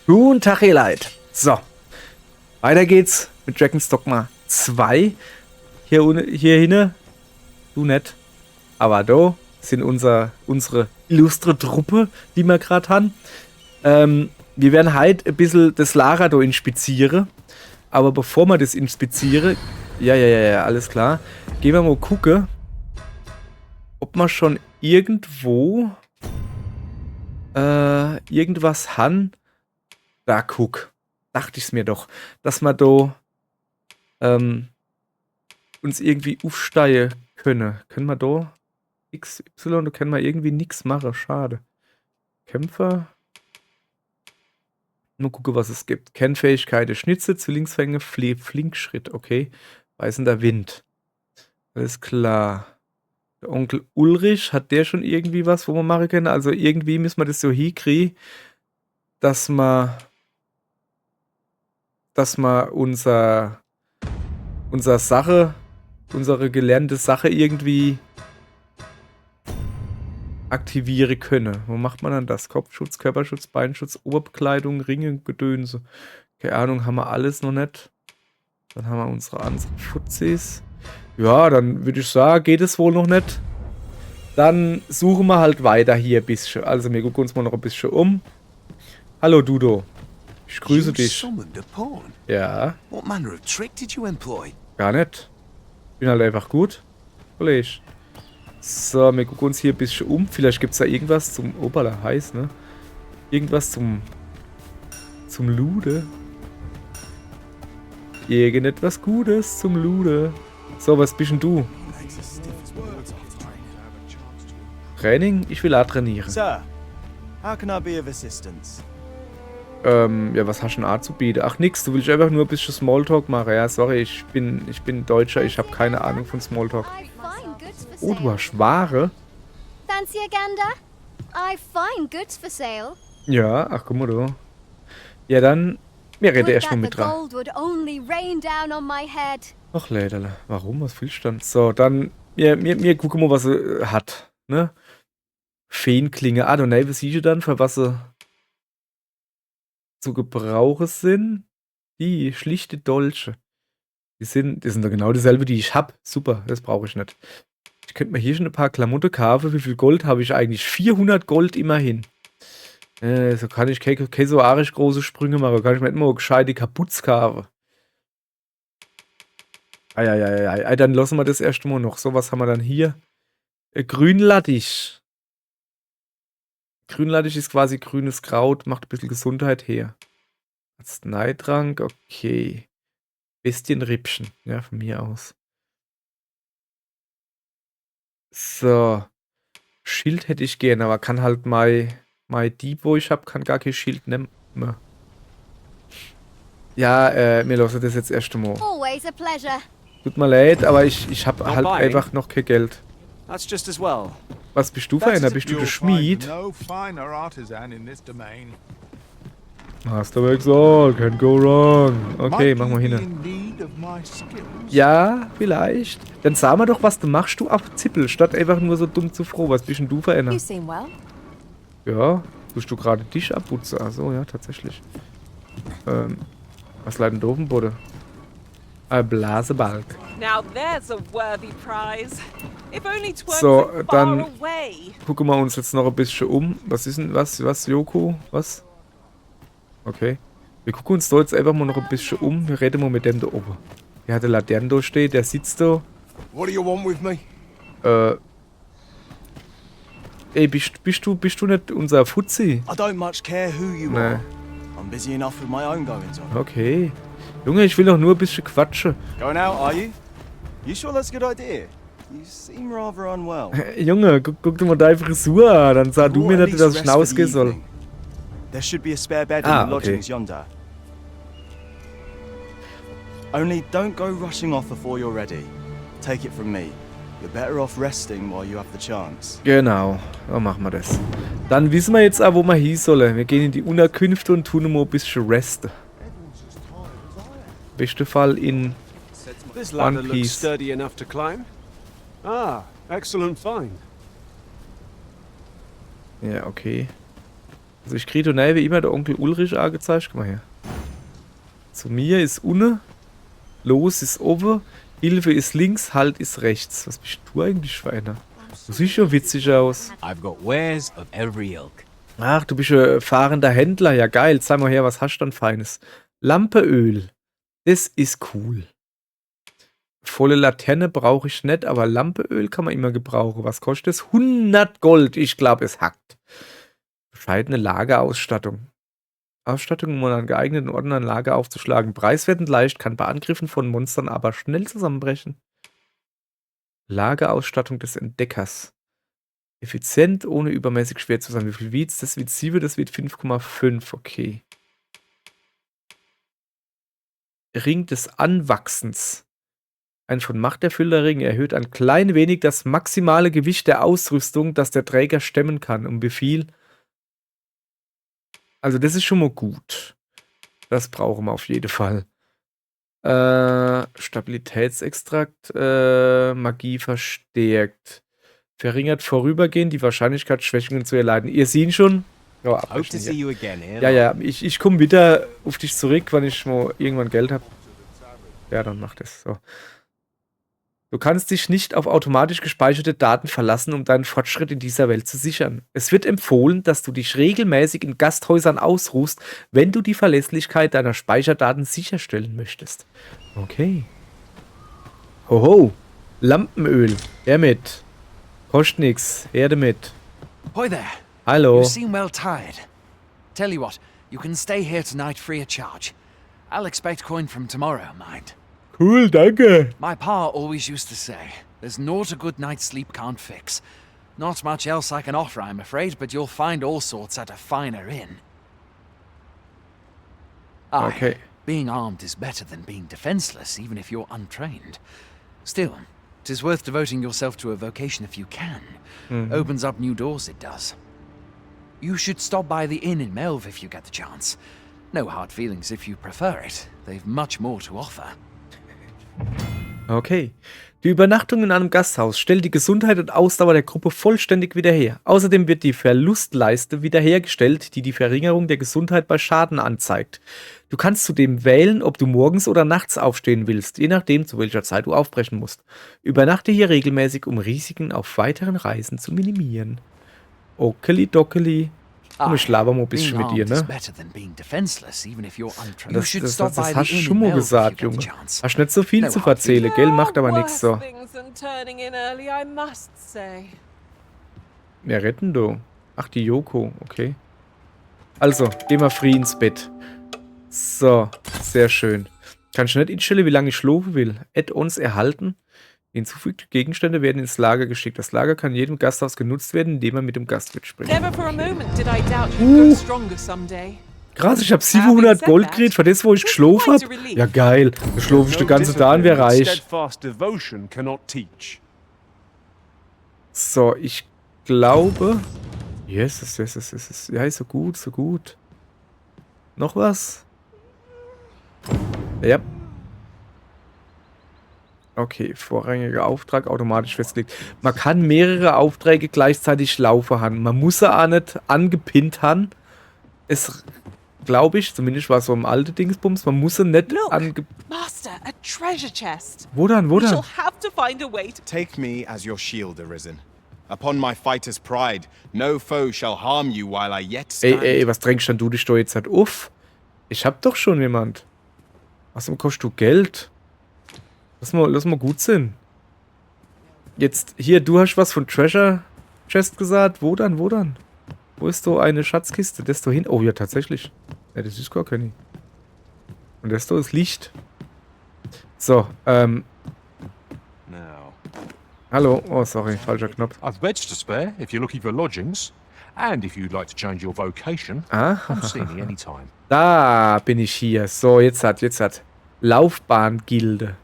Guten Tag, ihr Leid. So, weiter geht's mit Dragon's Dogma 2. Hier hinne, du nicht, aber da sind unsere illustre Truppe, die wir gerade haben. Wir werden heute ein bisschen das Lager da inspizieren. Aber bevor wir das inspizieren, ja, alles klar, gehen wir mal gucken, ob wir schon irgendwo irgendwas haben. Da guck, dachte ich's mir doch, dass wir da uns irgendwie aufsteigen können. Können wir da XY, da können wir irgendwie nichts machen, schade. Kämpfer. Nur gucke, was es gibt. Kennfähigkeit, Schnitze, Zwillingsfänge, Flinkschritt, okay. Beißender Wind. Alles klar. Der Onkel Ulrich, hat der schon irgendwie was, wo wir machen können? Also irgendwie müssen wir das so hinkriegen, dass wir unsere gelernte Sache irgendwie aktivieren können. Wo macht man dann das? Kopfschutz, Körperschutz, Beinschutz, Oberbekleidung, Ringe, Gedönse. Keine Ahnung, haben wir alles noch nicht. Dann haben wir unsere Schutzes. Ja, dann würde ich sagen, geht es wohl noch nicht. Dann suchen wir halt weiter hier ein bisschen. Also wir gucken uns mal noch ein bisschen um. Hallo Dudo. Ich grüße dich. Ja. Gar nicht. Bin halt einfach gut. Kollege. So, wir gucken uns hier ein bisschen um. Vielleicht gibt es da irgendwas zum... Opala, heiß, ne? Irgendwas zum Lude. Irgendetwas Gutes zum Lude. So, was bist denn du? Training? Ich will auch trainieren. Sir, how can I be of assistance? Ja, was hast du denn zu bieten? Ach, nix, du willst einfach nur ein bisschen Smalltalk machen. Ja, sorry, ich bin Deutscher, ich habe keine Ahnung von Smalltalk. Oh, du hast Ware? Fancy a gander? I find goods for sale. Ja, ach, guck mal du. Ja, dann, wir reden erstmal mit dran. Ach, Läderle, warum? Was willst du dann? So, dann, wir gucken mal, was er hat, ne? Feenklinge. Ah, du ne, was siehst du dann, für was sie zu gebrauchen sind? Die schlichte Dolche. Das sind doch genau dieselbe, die ich hab. Super, das brauche ich nicht. Ich könnte mir hier schon ein paar Klamotten kaufen. Wie viel Gold habe ich eigentlich? 400 Gold immerhin. So kann ich keine so arisch große Sprünge machen. Kann ich mir immer gescheite Kaputz kaufen. Ei, dann lassen wir das erst mal noch. So, was haben wir dann hier? Grünlattich. Grünlattich ist quasi grünes Kraut, macht ein bisschen Gesundheit her. Arzneitrank, okay. Bestienrippchen, ja, von mir aus. So. Schild hätte ich gerne, aber kann halt mein Dieb, wo ich habe, kann gar kein Schild nehmen. Ja, mir lassen das jetzt erst einmal. Tut mir leid, aber ich habe halt einfach noch kein Geld. Was bist du für einer? Bist du der Schmied? Hast du aber gesagt, can't go wrong. Okay, machen wir hin. Ja, vielleicht. Dann sag mal doch, was du machst, du auf Zippel, statt einfach nur so dumm zu froh. Was bist denn du für einer? Ja, tust du gerade Tisch abputzen? Achso, ja, tatsächlich. Was leidet denn da auf dem Boden? Ein Blasebalg. So, dann gucken wir uns jetzt noch ein bisschen um. Was ist denn, was, Joko? Was? Okay. Wir gucken uns da jetzt einfach mal noch ein bisschen um. Wir reden mal mit dem da oben. Der hat eine Laterne da steht, der sitzt da. Ey, bist du nicht unser Fuzzi? Nee. Okay. Junge, ich will doch nur ein bisschen quatschen. Junge, guck dir mal deine Frisur an. Dann sag du mir nicht, dass ich hinausgehen soll. There should be a spare bed in the lodgings yonder. Only don't go rushing off before you're ready. Take it from me. You're better off resting while you have the chance. Genau, so machen wir das. Dann wissen wir jetzt auch, wo wir hin sollen. Wir gehen in die Unterkünfte und tun mal ein bisschen resten. Beste Fall in One Piece. Excellent find. Ja, okay. Also ich kriege wie immer der Onkel Ulrich angezeigt. Guck mal her. Zu mir ist unten. Los ist oben. Hilfe ist links. Halt ist rechts. Was bist du eigentlich für einer? Du siehst schon witzig aus. I've got wares of every ilk. Ach, du bist ein fahrender Händler. Ja, geil. Zeig mal her, was hast du denn Feines? Lampeöl. Das ist cool. Volle Laterne brauche ich nicht, aber Lampeöl kann man immer gebrauchen. Was kostet es? 100 Gold. Ich glaube, es hackt. Bescheidene Lagerausstattung. Ausstattung, um an geeigneten Orten ein Lager aufzuschlagen. Preiswert und leicht, kann bei Angriffen von Monstern aber schnell zusammenbrechen. Lagerausstattung des Entdeckers. Effizient, ohne übermäßig schwer zu sein. Wie viel wiegt's? Das wiegt 7, das wiegt 5,5. Okay. Ring des Anwachsens. Ein von Macht erfüllter Ring erhöht ein klein wenig das maximale Gewicht der Ausrüstung, das der Träger stemmen kann. Um wie viel? Also das ist schon mal gut. Das brauchen wir auf jeden Fall. Stabilitätsextrakt. Magie verstärkt. Verringert vorübergehend die Wahrscheinlichkeit, Schwächungen zu erleiden. Ihr seht schon. Ja, Hope to see you again here. ja, ich komme wieder auf dich zurück, wenn ich mal irgendwann Geld habe. Ja, dann mach das. So. Du kannst dich nicht auf automatisch gespeicherte Daten verlassen, um deinen Fortschritt in dieser Welt zu sichern. Es wird empfohlen, dass du dich regelmäßig in Gasthäusern ausruhst, wenn du die Verlässlichkeit deiner Speicherdaten sicherstellen möchtest. Okay. Hoho. Lampenöl. Her mit. Kostet nix. Her damit. Hoy there. Hallo. You seem well tired. Tell you what, you can stay here tonight free of charge. I'll expect coin from tomorrow, mind. Cool, danke. My pa always used to say, there's naught a good night's sleep can't fix. Not much else I can offer, I'm afraid, but you'll find all sorts at a finer inn. Aye, Okay. being armed is better than being defenseless, even if you're untrained. Still, 'tis worth devoting yourself to a vocation if you can. Opens up new doors, it does. You should stop by the inn in Melve if you get the chance. No hard feelings if you prefer it. They've much more to offer. Okay. Die Übernachtung in einem Gasthaus stellt die Gesundheit und Ausdauer der Gruppe vollständig wieder her. Außerdem wird die Verlustleiste wiederhergestellt, die die Verringerung der Gesundheit bei Schaden anzeigt. Du kannst zudem wählen, ob du morgens oder nachts aufstehen willst, je nachdem, zu welcher Zeit du aufbrechen musst. Übernachte hier regelmäßig, um Risiken auf weiteren Reisen zu minimieren. Okeli dockeli. Und ich laber mal ein bisschen mit dir, ne? Das hast du schon mal gesagt, Junge. Hast nicht so viel zu erzählen, gell? Macht aber nichts so. Wer retten du? Ach, die Yoko, okay. Also, geh mal free ins Bett. So, sehr schön. Kann ich nicht einstellen, wie lange ich schlafen will. Add-ons erhalten. Hinzufügte Gegenstände werden ins Lager geschickt. Das Lager kann in jedem Gasthaus genutzt werden, indem man mit dem Gastwirt spricht. Krass, ich habe 700 Gold gekriegt für das, wo ich geschlafen habe. Ja geil, da schlafe ich den ganzen Tag und wäre reich. So, ich glaube... Yes. Ja, ist so gut, so gut. Noch was? Ja. Okay, vorrangiger Auftrag automatisch festgelegt. Man kann mehrere Aufträge gleichzeitig laufen haben. Man muss sie auch nicht angepinnt haben. Es, glaube ich, zumindest war es so im alten Dingsbums, man muss sie nicht Master, a treasure chest. Wo dann? We shall have to find a way to... Take me as your shield, Arisen. Upon my fighter's pride, no foe shall harm you while I yet stand. Ey, was drängst denn du dich da jetzt halt auf? Ich hab doch schon jemand. Was kostet du Geld? Lass mal gut sein. Jetzt, hier, du hast was von Treasure Chest gesagt. Wo dann? Wo ist so eine Schatzkiste? Das da hin? Oh ja, tatsächlich. Ja, das ist gar keine. Und das da ist Licht. So, Now, hallo. Oh, sorry, falscher Knopf. I've beds to spare if you're looking for lodgings. And if you'd like to change your vocation, come see me anytime. Da bin ich hier. So, jetzt hat. Laufbahngilde.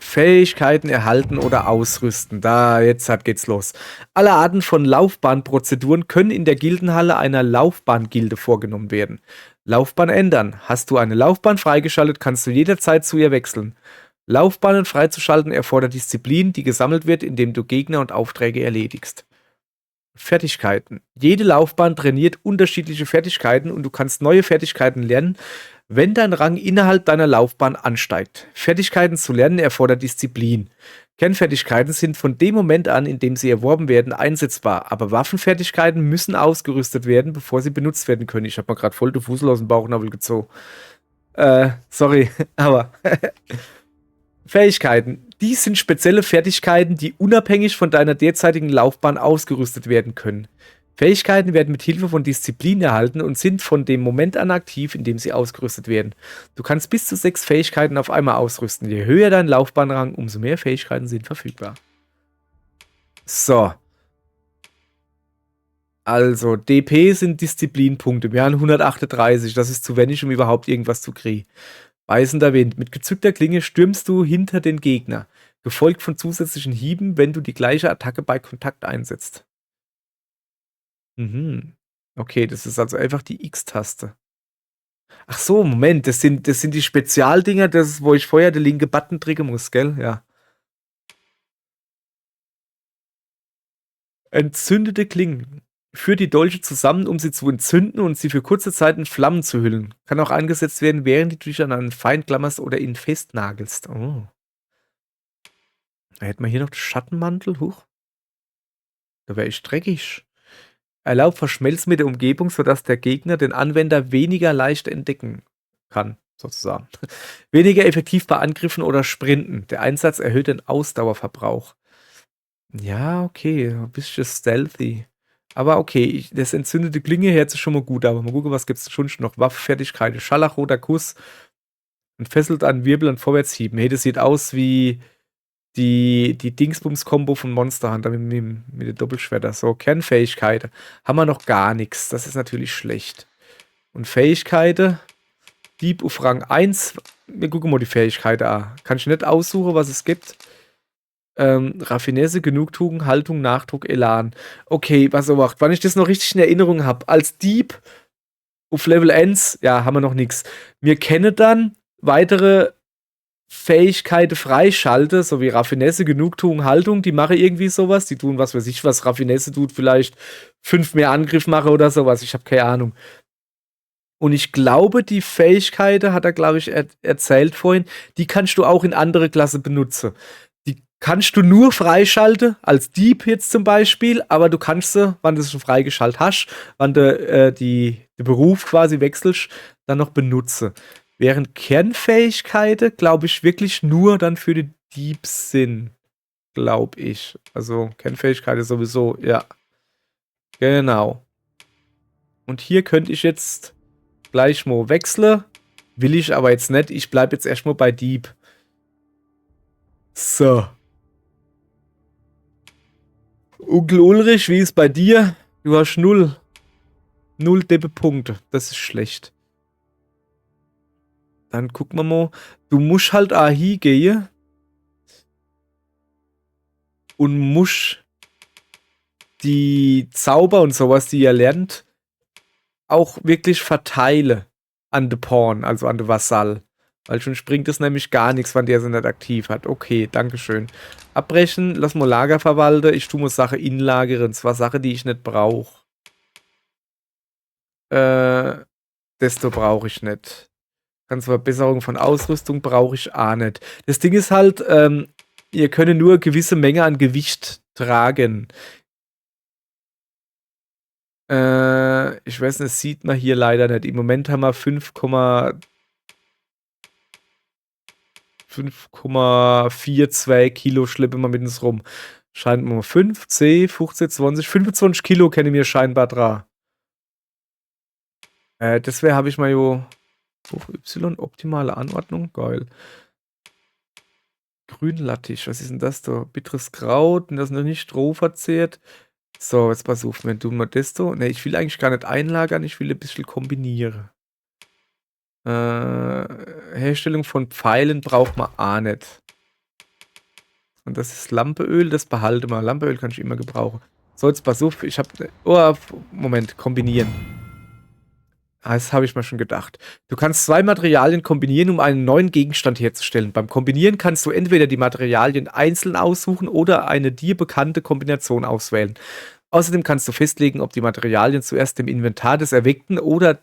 Fähigkeiten erhalten oder ausrüsten. Jetzt geht's los. Alle Arten von Laufbahnprozeduren können in der Gildenhalle einer Laufbahngilde vorgenommen werden. Laufbahn ändern. Hast du eine Laufbahn freigeschaltet, kannst du jederzeit zu ihr wechseln. Laufbahnen freizuschalten erfordert Disziplin, die gesammelt wird, indem du Gegner und Aufträge erledigst. Fertigkeiten. Jede Laufbahn trainiert unterschiedliche Fertigkeiten und du kannst neue Fertigkeiten lernen, wenn dein Rang innerhalb deiner Laufbahn ansteigt. Fertigkeiten zu lernen erfordert Disziplin. Kernfertigkeiten sind von dem Moment an, in dem sie erworben werden, einsetzbar, aber Waffenfertigkeiten müssen ausgerüstet werden, bevor sie benutzt werden können. Ich habe mal gerade voll den Fussel aus dem Bauchnabel gezogen. Sorry, aber Fähigkeiten. Dies sind spezielle Fertigkeiten, die unabhängig von deiner derzeitigen Laufbahn ausgerüstet werden können. Fähigkeiten werden mit Hilfe von Disziplin erhalten und sind von dem Moment an aktiv, in dem sie ausgerüstet werden. Du kannst bis zu 6 Fähigkeiten auf einmal ausrüsten. Je höher dein Laufbahnrang, umso mehr Fähigkeiten sind verfügbar. So. Also, DP sind Disziplinpunkte. Wir haben 138. Das ist zu wenig, um überhaupt irgendwas zu kriegen. Beißender Wind. Mit gezückter Klinge stürmst du hinter den Gegner. Gefolgt von zusätzlichen Hieben, wenn du die gleiche Attacke bei Kontakt einsetzt. Okay, das ist also einfach die X-Taste. Ach so, Moment, das sind die Spezialdinger, wo ich vorher den linke Button drücken muss, gell? Ja. Entzündete Klingen. Führ die Dolche zusammen, um sie zu entzünden und sie für kurze Zeit in Flammen zu hüllen. Kann auch eingesetzt werden, während du dich an einen Feind klammerst oder ihn festnagelst. Oh. Da hätten wir hier noch den Schattenmantel. Huch. Da wäre ich dreckig. Erlaubt Verschmelzen mit der Umgebung, sodass der Gegner den Anwender weniger leicht entdecken kann, sozusagen. Weniger effektiv bei Angriffen oder Sprinten. Der Einsatz erhöht den Ausdauerverbrauch. Ja, okay, ein bisschen stealthy. Aber okay, das entzündete Klinge hört sich schon mal gut, aber mal gucken, was gibt es schon noch? Waffenfertigkeit, Scharlachroter Kuss, entfesselt an Wirbel und Vorwärtshieben. Hey, das sieht aus wie die Dingsbums-Kombo von Monster Hunter mit den Doppelschwerter. So, Kernfähigkeiten. Haben wir noch gar nichts. Das ist natürlich schlecht. Und Fähigkeiten. Dieb auf Rang 1. Wir gucken mal die Fähigkeiten an. Kann ich nicht aussuchen, was es gibt. Raffinesse, Genugtuung, Haltung, Nachdruck, Elan. Okay, was er macht. Wann ich das noch richtig in Erinnerung habe. Als Dieb auf Level 1, ja, haben wir noch nichts. Wir kennen dann weitere Fähigkeiten freischalte, so wie Raffinesse, Genugtuung, Haltung, die machen irgendwie sowas, die tun was weiß ich was, Raffinesse tut vielleicht 5 mehr Angriff machen oder sowas, ich habe keine Ahnung. Und ich glaube, die Fähigkeiten, hat er glaube ich erzählt vorhin, die kannst du auch in andere Klasse benutzen. Die kannst du nur freischalten, als Dieb jetzt zum Beispiel, aber du kannst sie, wann du sie schon freigeschaltet hast, wann du den Beruf quasi wechselst, dann noch benutzen. Während Kernfähigkeiten, glaube ich, wirklich nur dann für die Diebs sind. Glaube ich. Also Kernfähigkeiten sowieso, ja. Genau. Und hier könnte ich jetzt gleich mal wechseln. Will ich aber jetzt nicht. Ich bleibe jetzt erstmal bei Dieb. So. Onkel Ulrich, wie ist bei dir? Du hast 0 Deppe-Punkte. Das ist schlecht. Dann gucken wir mal. Du musst halt auch hingehen und musst die Zauber und sowas, die ihr lernt, auch wirklich verteilen an den Pawn, also an den Vasall. Weil schon bringt es nämlich gar nichts, wenn der sie nicht aktiv hat. Okay, dankeschön. Abbrechen, lass mal Lager verwalten. Ich tue mal Sache inlagern. Und zwar Sache, die ich nicht brauche. Desto brauche ich nicht. Ganz Verbesserung von Ausrüstung brauche ich auch nicht. Das Ding ist halt, ihr könnt nur eine gewisse Menge an Gewicht tragen. Ich weiß nicht, das sieht man hier leider nicht. Im Moment haben wir 5,42 Kilo schleppen wir mit uns rum. Scheint mir 5, 10, 15, 20, 25 Kilo kenne ich mir scheinbar dran. Das habe ich mal jo. Hoch Y, optimale Anordnung, geil. Grünlattich, was ist denn das da? Bitteres Kraut, und das noch nicht Stroh verzehrt. So, jetzt pass auf, wenn du mal das so. Ne, ich will eigentlich gar nicht einlagern, ich will ein bisschen kombinieren. Herstellung von Pfeilen braucht man auch nicht. Und das ist Lampeöl, das behalte mal. Lampeöl kann ich immer gebrauchen. So, jetzt pass auf, ich habe. Oh, Moment, kombinieren. Das habe ich mir schon gedacht. Du kannst 2 Materialien kombinieren, um einen neuen Gegenstand herzustellen. Beim Kombinieren kannst du entweder die Materialien einzeln aussuchen oder eine dir bekannte Kombination auswählen. Außerdem kannst du festlegen, ob die Materialien zuerst dem Inventar des Erweckten oder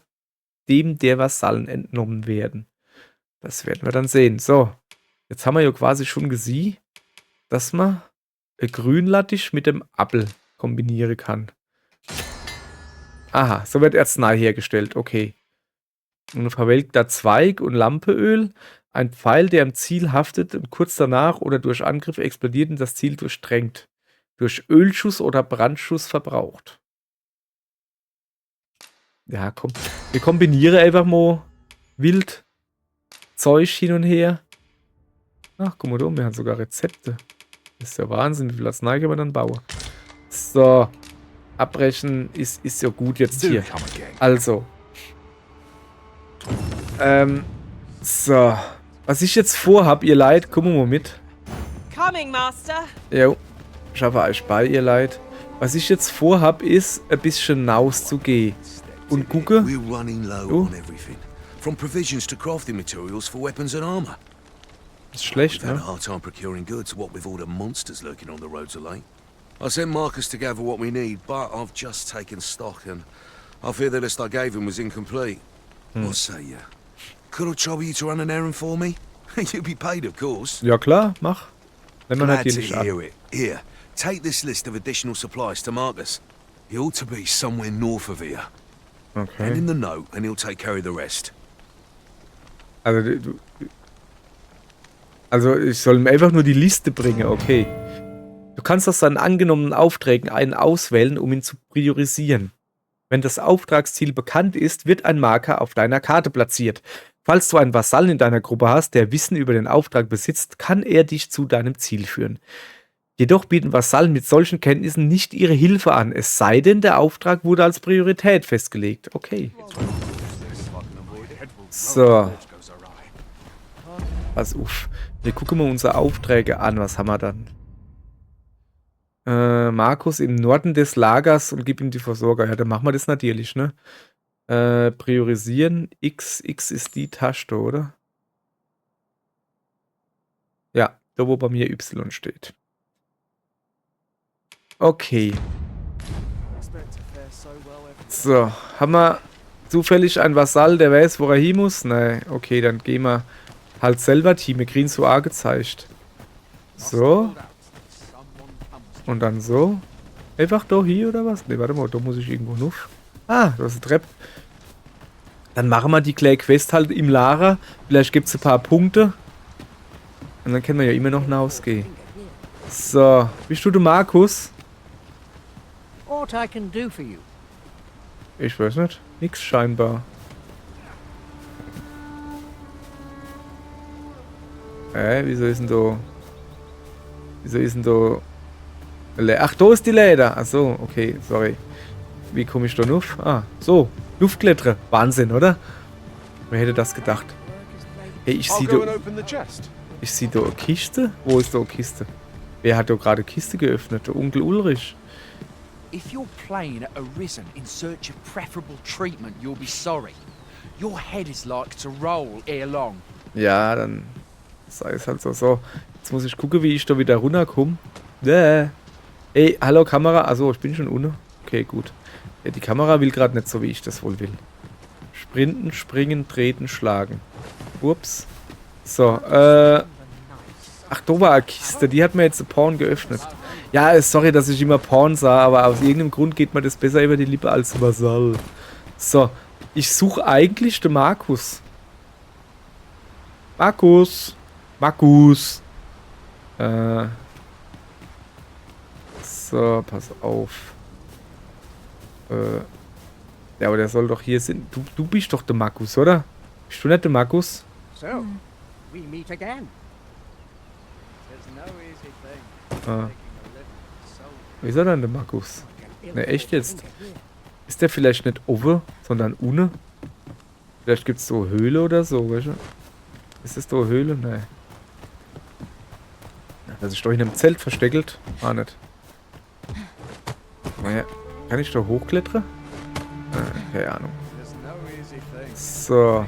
dem der Vasallen entnommen werden. Das werden wir dann sehen. So, jetzt haben wir ja quasi schon gesehen, dass man ein Grünlattich mit dem Apfel kombinieren kann. Aha, so wird Arznei hergestellt. Okay. Ein verwelkter Zweig und Lampeöl. Ein Pfeil, der am Ziel haftet und kurz danach oder durch Angriff explodiert und das Ziel durchdrängt. Durch Ölschuss oder Brandschuss verbraucht. Ja, komm. Wir kombinieren einfach mal wild Zeug hin und her. Ach, guck mal da, wir haben sogar Rezepte. Das ist ja Wahnsinn, wie viel Arznei können wir dann bauen. So. Abbrechen ist ja gut jetzt hier. Also. So. Was ich jetzt vorhab, ihr Leid, kommen wir mal mit. Coming, Master. Jo. Schaffe euch bei, ihr Leid. Was ich jetzt vorhab, ist, ein bisschen rauszugehen. Und gucke. We're running low on everything. From provisions to crafting materials for weapons and armor. Ist schlecht, We've had ne? a hard time procuring goods, what with all the monsters lurking on the roads of late. I sent Marcus to gather what we need, but I've just taken stock and I fear the list I gave him was incomplete. What say you? Could I trouble you to run an errand for me? You'll be paid, of course. Ja klar, mach. Wenn man halt Glad hier to nicht an. hear it. Here, take this list of additional supplies to Marcus. He ought to be somewhere north of here. Hand Okay. him the note and he'll take care of the rest. Also ich soll ihm einfach nur die Liste bringen, okay. Du kannst aus seinen angenommenen Aufträgen einen auswählen, um ihn zu priorisieren. Wenn das Auftragsziel bekannt ist, wird ein Marker auf deiner Karte platziert. Falls du einen Vasallen in deiner Gruppe hast, der Wissen über den Auftrag besitzt, kann er dich zu deinem Ziel führen. Jedoch bieten Vasallen mit solchen Kenntnissen nicht ihre Hilfe an, es sei denn, der Auftrag wurde als Priorität festgelegt. Okay. So. Pass auf. Wir gucken mal unsere Aufträge an. Was haben wir dann? Markus im Norden des Lagers und gib ihm die Versorger. Ja, dann machen wir das natürlich, ne? Priorisieren. X ist die Taste, oder? Ja, da wo bei mir Y steht. Okay. So, haben wir zufällig einen Vasall, der weiß, wo er hin muss? Nein, okay, dann gehen wir halt selber Team. Wir kriegen so A gezeigt. So. Und dann so. Einfach da hier oder was? Ne, warte mal, da muss ich irgendwo noch. Ah, das ist ein Trepp. Dann machen wir die Clay Quest halt im Lager. Vielleicht gibt es ein paar Punkte. Und dann können wir ja immer noch hinausgehen. So, bist du der Markus? What I can do for you? Ich weiß nicht. Nix scheinbar. Wieso ist denn da... Wieso ist denn da... Ach, da ist die Leder. Ach so, okay, sorry. Wie komme ich da auf? Ah, so. Luftklettere. Wahnsinn, oder? Wer hätte das gedacht? Hey, ich sehe da... Ich sehe da eine Kiste. Wo ist da eine Kiste? Wer hat da gerade Kiste geöffnet? Der Onkel Ulrich. If you're playing at Arisen in search of preferable treatment, you'll be sorry. Your head is like to roll ere long. Ja, dann sei es halt so. So, jetzt muss ich gucken, wie ich da wieder runterkomme. Ey, hallo Kamera. Also, ich bin schon unten. Okay, gut. Ja, die Kamera will gerade nicht so, wie ich das wohl will. Sprinten, springen, treten, schlagen. Ups. So, ach, da war eine Kiste. Die hat mir jetzt Porn geöffnet. Ja, sorry, dass ich immer Porn sah, aber aus irgendeinem Grund geht mir das besser über die Lippe als Vasall. So, ich suche eigentlich den Markus. Markus. So, pass auf. Ja, aber der soll doch hier sein. Du bist doch der Markus, oder? Bist du nicht der Markus? So, we meet again. Wie ist er denn, der Markus? Ne, echt jetzt? Ist der vielleicht nicht oben, sondern unten? Vielleicht gibt es so eine Höhle oder so, weißt du? Ist das da eine Höhle? Ne. Dass ich doch in einem Zelt versteckelt? Ah, nicht. Naja, kann ich da hochklettern? Keine Ahnung. So.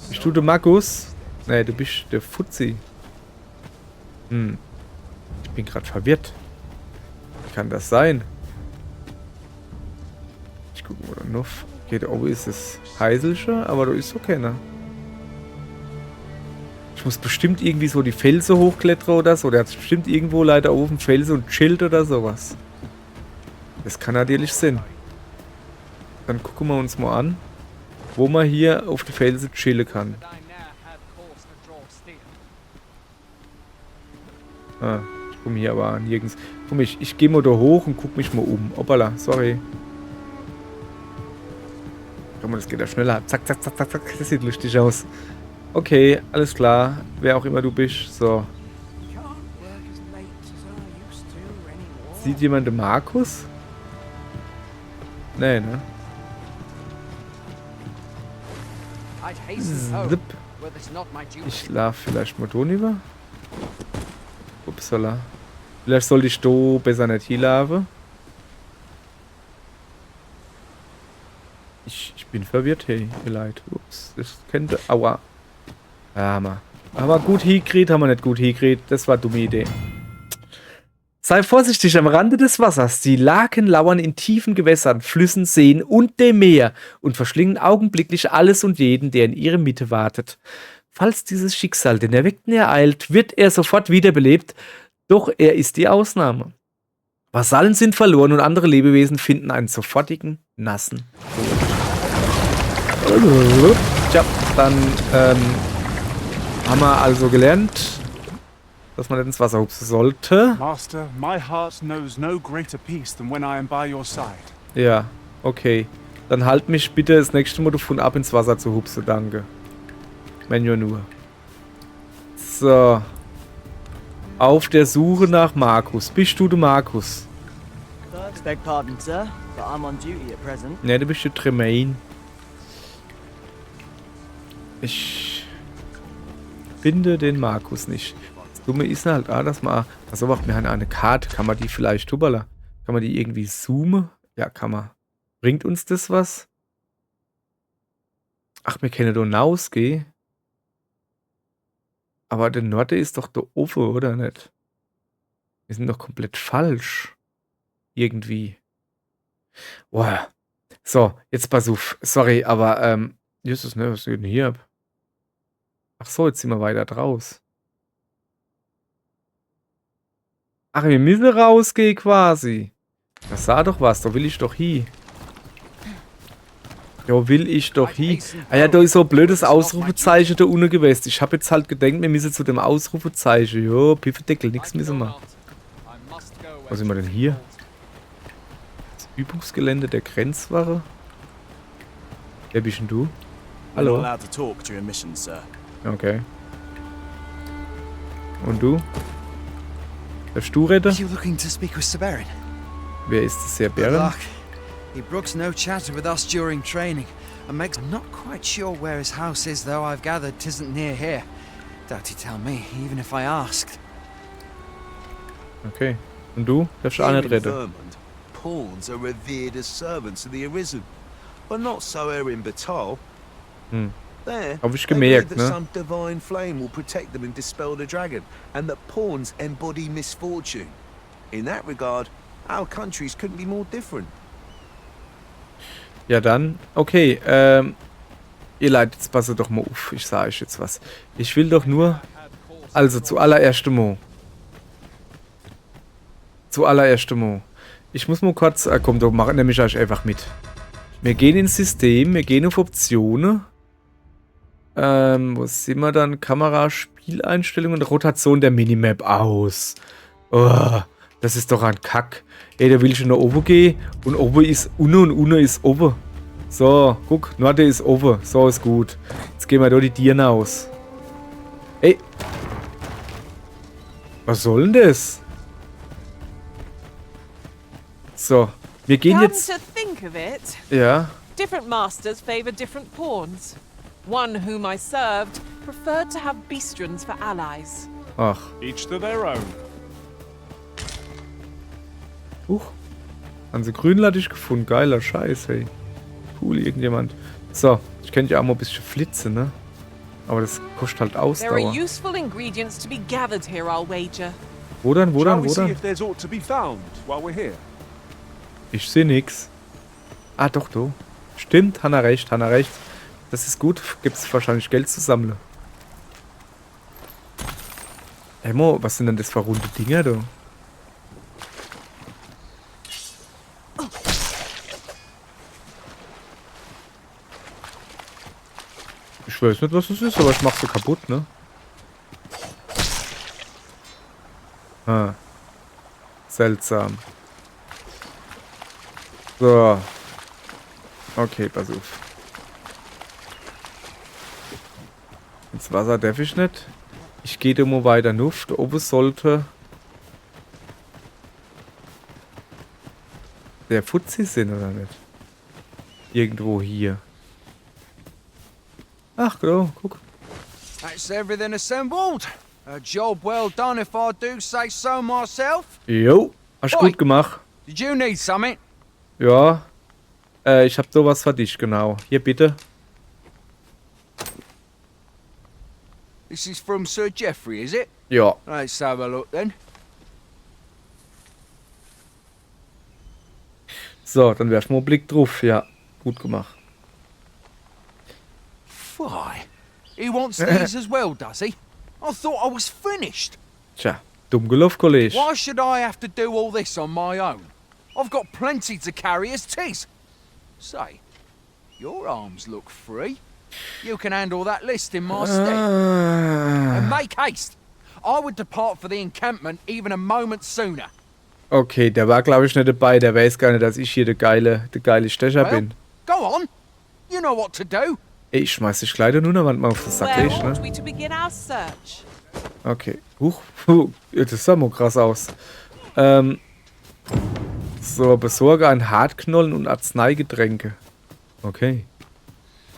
Bist du der Markus? Ne, du bist der Fuzzi. Ich bin gerade verwirrt. Wie kann das sein? gucken, wo da noch geht. Da oben ist es heißelcher, aber da ist so keiner. Ich muss bestimmt irgendwie so die Felsen hochklettern oder so. Der hat bestimmt irgendwo leider oben Felsen und chillt oder sowas. Das kann natürlich sein. Dann gucken wir uns mal an, wo man hier auf die Felsen chillen kann. Ah, ich komme hier aber nirgends. Komm, ich gehe mal da hoch und guck mich mal um. Hoppala, sorry. Komm mal, das geht ja schneller. Zack, zack, zack, zack, zack. Das sieht lustig aus. Okay, alles klar. Wer auch immer du bist. So. Sieht jemand den Markus? Nee, ne? Zip. Ich laufe vielleicht mal drüber. Upsala. Vielleicht sollte ich da besser nicht hinlaufen. Ich bin verwirrt, hey, vielleicht. Ups, das könnte... Aua. Ja, mal. Aber gut hingekriegt, haben wir nicht gut hingekriegt. Das war eine dumme Idee. Sei vorsichtig am Rande des Wassers. Die Laken lauern in tiefen Gewässern, Flüssen, Seen und dem Meer und verschlingen augenblicklich alles und jeden, der in ihre Mitte wartet. Falls dieses Schicksal den Erweckten ereilt, wird er sofort wiederbelebt, doch er ist die Ausnahme. Vasallen sind verloren und andere Lebewesen finden einen sofortigen, nassen Tod. Tja, dann haben wir also gelernt, dass man nicht ins Wasser hupsen sollte. Master, my heart knows no greater peace than when I am by your side. Ja, okay. Dann halt mich bitte das nächste Mal davon ab, ins Wasser zu hupsen, danke. Menü nur. So. Auf der Suche nach Markus. Bist du der Markus? Beg pardon, sir, but I'm on duty at present. Ne, du bist der Tremaine. Ich finde den Markus nicht. Das Dumme ist halt, dass man... Also macht mir eine Karte. Kann man die vielleicht, Kann man die irgendwie zoomen? Ja, kann man. Bringt uns das was? Ach, wir können da hinausgehen. Aber der Norde ist doch da oben, oder nicht? Wir sind doch komplett falsch. Irgendwie. Boah. So, jetzt pass auf. Sorry, aber, Jesus, ne, was geht denn hier ab? Ach so, jetzt sind wir weiter draus. Ach, wir müssen rausgehen quasi. Das sah doch was, da will ich doch hin. Da will ich doch hin. Ah ja, da ist so ein blödes Ausrufezeichen da unten gewesen. Ich habe jetzt halt gedacht, wir müssen zu dem Ausrufezeichen. Jo, Piffendeckel, nix müssen wir. Wo sind wir denn hier? Das Übungsgelände der Grenzwache. Wer bist denn du? Hallo. Okay. Und du? Darfst du retten? Wer ist das, Herr Bären? He brooks no chatter with us during training, and makes... I'm not quite sure where his house is, though I've gathered 'tisn't near here. Doubt he'd tell me, even if I asked. Okay. Und du? Darfst du auch nicht retten? Pawns are revered as servants of the Arisen, but not so here in Batal. There, hab ich they gemerkt, believe that ne? some divine flame will protect them and dispel the dragon, and that pawns embody misfortune. In that regard, our countries couldn't be more different. Ja dann, okay, ihr Leute, jetzt passe doch mal auf, ich sage euch jetzt was. Ich will doch nur, also zuallererst mal. Ich muss mal kurz, komm, doch, nehme ich euch einfach mit. Wir gehen ins System, wir gehen auf Optionen. Wo sind wir dann? Kamera, Spieleinstellungen, Rotation der Minimap aus. Oh, das ist doch ein Kack. Ey, da will ich schon nach oben gehen und oben ist unten und unten ist oben. So, guck, Norde ist oben. So ist gut. Jetzt gehen wir da die Tieren aus. Ey. Was soll denn das? So, wir gehen jetzt... Come to think of it, Ja. different masters favor different pawns. One whom I served preferred to have beastrons for allies. Ach. Each to their own. Haben sie grünlattig gefunden. Geiler Scheiß, hey. Cool, irgendjemand. So, ich könnte ja auch mal ein bisschen flitzen, ne? Aber das kostet halt There are Ausdauer. useful ingredients to be gathered here, I'll wager. Wo dann, wo Shall dann, we wo see dann? if there's aught to be found while we're here? Ich sehe nix. Ah, doch, du. Stimmt, Hanna recht, Hanna recht. Das ist gut. Gibt's wahrscheinlich Geld zu sammeln. Emo, was sind denn das für runde Dinger, du? Ich weiß nicht, was das ist, aber ich mach sie kaputt, ne? Ah. Seltsam. So. Okay, pass auf. Ins Wasser darf ich nicht. Ich gehe immer weiter Nuft. Oben sollte der Fuzzi sind, oder nicht? Irgendwo hier. Ach, genau, guck. That's everything assembled. A job well done if I do say so myself. Jo, hast du gut gemacht. Did you need something? Ja. Ich hab sowas für dich, genau. Hier, bitte. This is from Sir Geoffrey, is it? Ja. Let's have a look then. So, dann werfen wir einen Blick drauf. Ja, gut gemacht. Why? He wants these as well, does he? I thought I was finished. Tja, dumm gelaufen, Kollege. Why should I have to do all this on my own? I've got plenty to carry as 'tis. Say, your arms look free. You can handle that list in my stead. And make haste. I would depart for the encampment even a moment sooner. Okay, der war glaube ich nicht dabei. Der weiß gar nicht, dass ich hier der geile Stecher bin. Go on. You know what to do. Ey, ich schmeiß dich leider nur noch mal auf das Sack, Where ne? ought we to begin our search? Okay. Huch. Das sah mal krass aus. So, besorge ein Hartknollen und Arzneigetränke. Okay.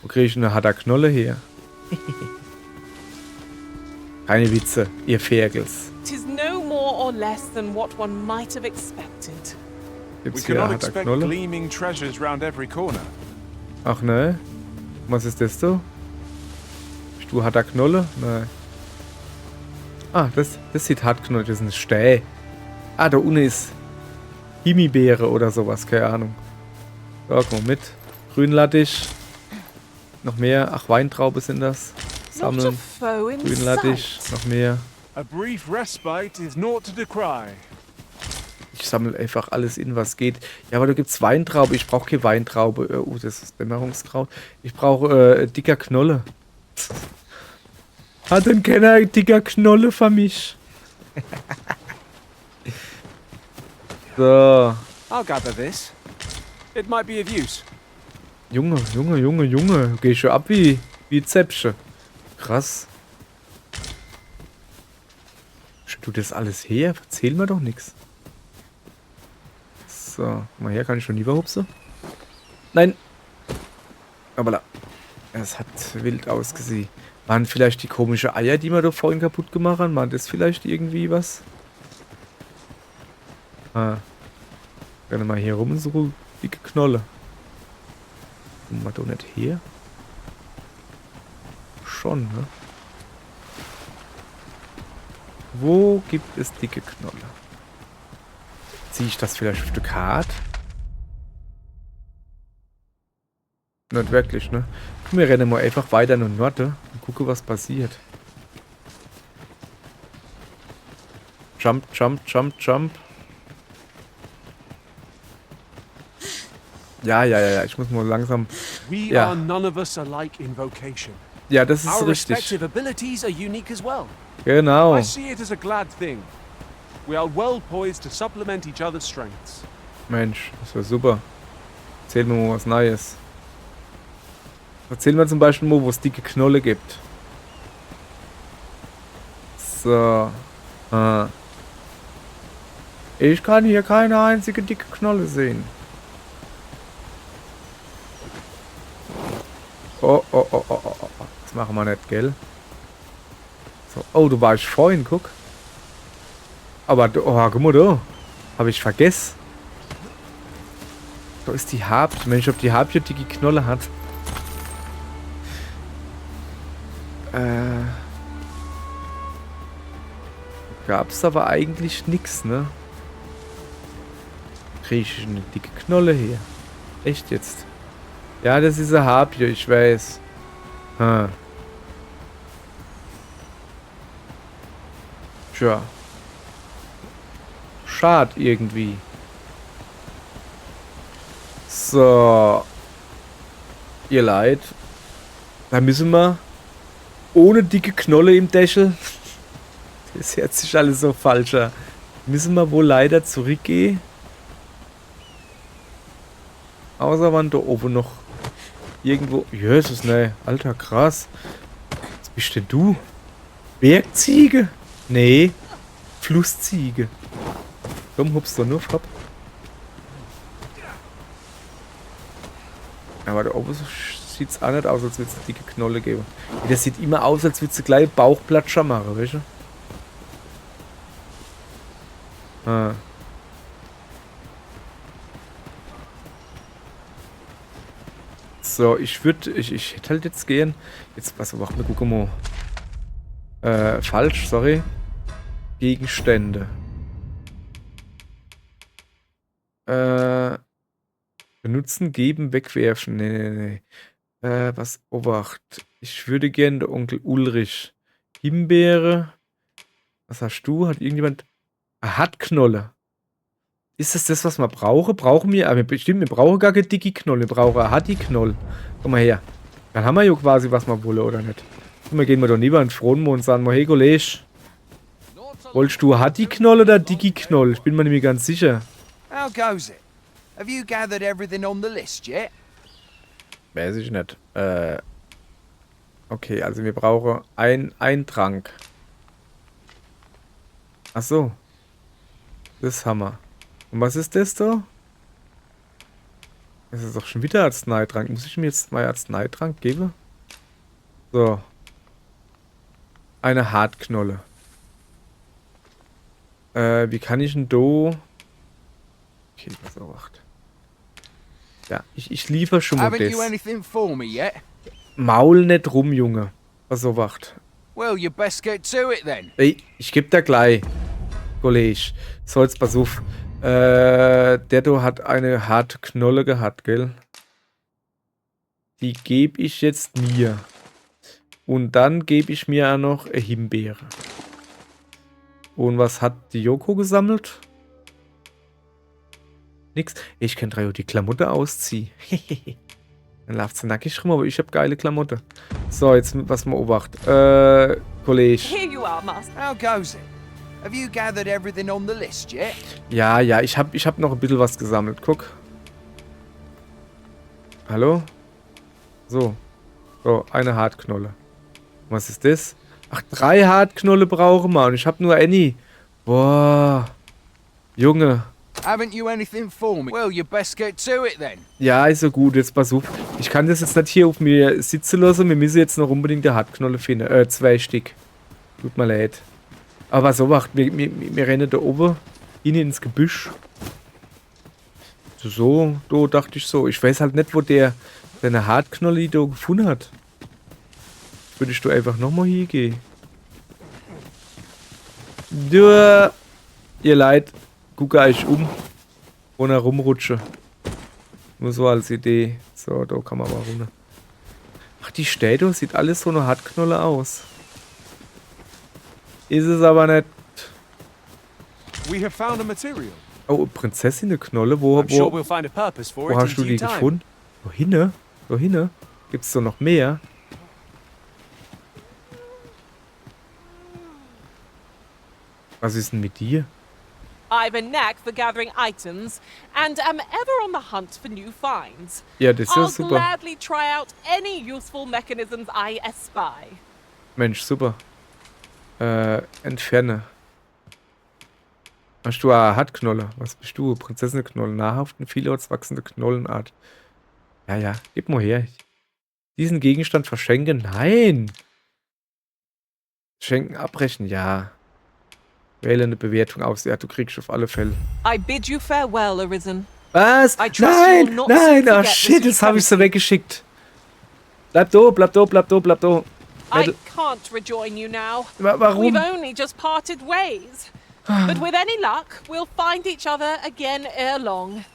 Wo kriege ich eine harte Knolle her? Keine Witze, ihr Fergels. 'Tis no more or less than what one might have expected. We Gibt's hier eine cannot harte expect Knolle? gleaming treasures round every corner. Ach ne? Was ist das so? Bist du harter Knolle? Nein. Ah, das sieht Hartknolle, das ist ein Stäh. Ah, da unten ist Himbeere oder sowas, keine Ahnung. So, komm mit. Grünlattich. Noch mehr. Ach, Weintraube sind das. Sammeln. Grünlattich. Noch mehr. A brief respite is naught to decry. Ich sammle einfach alles in, was geht. Ja, aber da gibt's Weintraube. Ich brauche keine Weintraube. Das ist Dämmerungskraut. Ich brauche dicker Knolle. Hat denn keiner dicker Knolle für mich? So. I'll gather this. It might be of use. Junge. Geh schon ab wie Zäpsche. Krass. Du das alles her? Erzähl mir doch nichts. So, mal her, kann ich schon überhupsen? Nein. Aber es hat wild ausgesehen. Waren vielleicht die komischen Eier, die wir da vorhin kaputt gemacht haben? Waren das vielleicht irgendwie was? Ah. Gerne mal hier rum, so dicke Knolle. Kommen wir doch nicht her? Schon, ne? Wo gibt es dicke Knolle? Ziehe ich das vielleicht auf die Karte? Nicht wirklich, ne? Wir rennen mal einfach weiter in den Norden und gucken, was passiert. Jump. Ja, ich muss mal langsam... We Ja. are none of us alike in vocation. Ja, das ist Our richtig. respective abilities are unique as well. Genau. I see it as a glad thing. We are well poised to supplement each other's strengths. Mensch, das war super. Erzähl mir mal was Neues. Erzähl mir zum Beispiel mal, wo es dicke Knolle gibt. So. Ah. Ich kann hier keine einzige dicke Knolle sehen. Oh. Das machen wir nicht, gell? So. Oh, du warst vorhin, guck. Aber, oh, guck mal da. Habe ich vergessen. Da ist die Harpie. Mensch, ob die Harpie dicke Knolle hat. Gab's aber eigentlich nix, ne? Kriege ich eine dicke Knolle her? Echt jetzt? Ja, das ist ein Harpie, ich weiß. Hm. Tja. Schade irgendwie. So. Ihr Leid. Da müssen wir ohne dicke Knolle im Dächel. Das hört sich alles so falsch an. Müssen wir wohl leider zurückgehen. Außer wenn da oben noch irgendwo... Jesus, ne. Alter, krass. Was bist denn du? Bergziege? Nee. Flussziege. Komm, hupst doch nur ab. Aber da oben sieht es auch nicht aus, als würde es eine dicke Knolle geben. Das sieht immer aus, als würde es gleich Bauchplatscher machen, weißt du? Ah. So, ich hätte halt jetzt gehen. Jetzt, was macht mir gucken mal. Falsch, sorry. Gegenstände. Benutzen, geben, wegwerfen. Nee. Was? Obacht. Ich würde gerne der Onkel Ulrich. Himbeere. Was hast du? Hat irgendjemand... Hartknolle. Ist das, was wir brauchen? Brauchen wir... Aber bestimmt, wir brauchen gar keine dicke Knolle. Wir brauchen eine Hatti-Knolle. Komm mal her. Dann haben wir ja quasi, was wir wollen, oder nicht? Wir gehen doch lieber in den Frohnmo und sagen, hey, Kollege, wolltest du Hatti-Knolle oder dicke Knolle? Ich bin mir nicht mehr ganz sicher. How goes it? Have you gathered everything on the list yet? Weiß ich nicht. Okay, also wir brauchen ein Trank. Ach so. Das haben wir. Und was ist das da? Das ist doch schon wieder Arzneitrank. Muss ich mir jetzt mal Arzneitrank geben? So. Eine Hartknolle. Wie kann ich denn da... Okay, was er macht. Ja, ich liefere schon mal das. Maul nicht rum, Junge. Was so wacht. Well, you best get to it then. Ey, ich geb da gleich. Kollege. So, jetzt pass auf. Der da hat eine harte Knolle gehabt, gell? Die gebe ich jetzt mir. Und dann gebe ich mir auch noch eine Himbeere. Und was hat die Yoko gesammelt? Nix. Ich kann drei die Klamotte ausziehen. Dann läuft sie nackig rum, aber ich habe geile Klamotte. So, jetzt was man obacht. Kollege. Here you are, Master. How goes it? Have you gathered everything on the list yet? Ja, ich hab noch ein bisschen was gesammelt. Guck. Hallo? So. So, eine Hartknolle. Was ist das? Ach, 3 Hartknolle brauchen wir. Und ich hab nur Annie. Boah. Junge. Haven't you anything for me? Well, you best get to it then. Ja, ist so gut. Jetzt pass auf. Ich kann das jetzt nicht hier auf mir sitzen lassen. Wir müssen jetzt noch unbedingt eine Hartknolle finden. 2 Stück. Tut mir leid. Aber so wacht. Wir rennen da oben hin ins Gebüsch. So, da dachte ich so. Ich weiß halt nicht, wo der seine Hartknolle da gefunden hat. Würde ich da einfach nochmal hingehen. Du, ihr Leid, gucke euch um, ohne rumrutsche. Nur so als Idee. So, da kann man mal runter. Ach, die Städte sieht alles so eine Hartknolle aus. Ist es aber nicht. We have found a material. Oh, Prinzessin, eine Knolle. Wo hast du die gefunden? Wohin? Wohin? Gibt's da noch mehr? Was ist denn mit dir? I've a knack for gathering items and am ever on the hunt for new finds. Ja, das ist ja I'll super. gladly try out any useful mechanisms I espy. Mensch, super. Entferne. Hast du eine Hartknolle? Was bist du? Prinzessinnenknolle. Nahrhaften, vielerorts wachsende Knollenart. Ja, gib mal her. Diesen Gegenstand verschenken? Nein! Schenken, abbrechen, ja. Wähle eine Bewertung aus. Ja, du kriegst auf alle Fälle. I bid you farewell, Arisen. Was? Nein! Oh shit, jetzt habe ich sie weggeschickt. Bleib da. I can't rejoin you now. Warum? We've only just parted ways. But with any luck, we'll find each other again ere long.